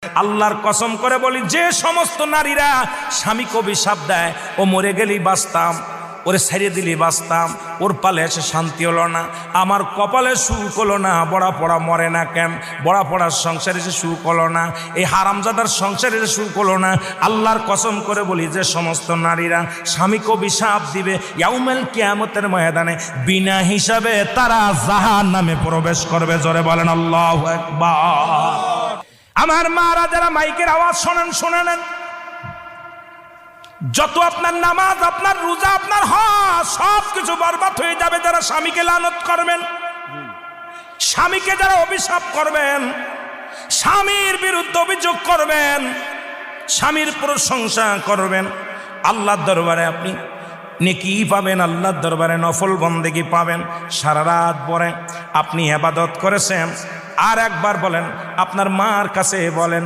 আল্লাহর কসম করে বলি, যে সমস্ত নারীরা স্বামীকে অভিশাপ দেয়, ও মরে গেলেই বাঁচতাম, ওরে ছাড়িয়ে দিলেই বাঁচতাম, ওর পালে এসে শান্তি হলো না, আমার কপালে সুখ হলো না, বড়া পড়া মরে না কেন, বড়া পড়ার সংসারে এসে সুখ হলো না, এই হারামজাদার সংসারে এসে সুখ হলো না, আল্লাহর কসম করে বলি, যে সমস্ত নারীরা স্বামীকে অভিশাপ দিবে, ইয়াউমুল কিয়ামতের ময়দানে বিনা হিসাবে তারা জাহান্নামে প্রবেশ করবে। জোরে বলেন আল্লাহু আকবার। আমার মারা যারা মাইকের আওয়াজ শোনেন, শুনে নেন, যত আপনার নামাজ, আপনার রোজা, আপনার হজ সব কিছু বরবাদ হয়ে যাবে যারা স্বামীকে লানত করবেন, স্বামীকে যারা অভিশাপ করবেন, স্বামীর বিরুদ্ধে অভিযোগ করবেন, স্বামীর প্রশংসা করবেন। আল্লাহর দরবারে আপনি নেকি পাবেন, আল্লাহর দরবারে নফল বন্দেগী পাবেন। সারা রাত পরে আপনি ইবাদত করেছেন, আর একবার বলেন, আপনার মার কাছে বলেন।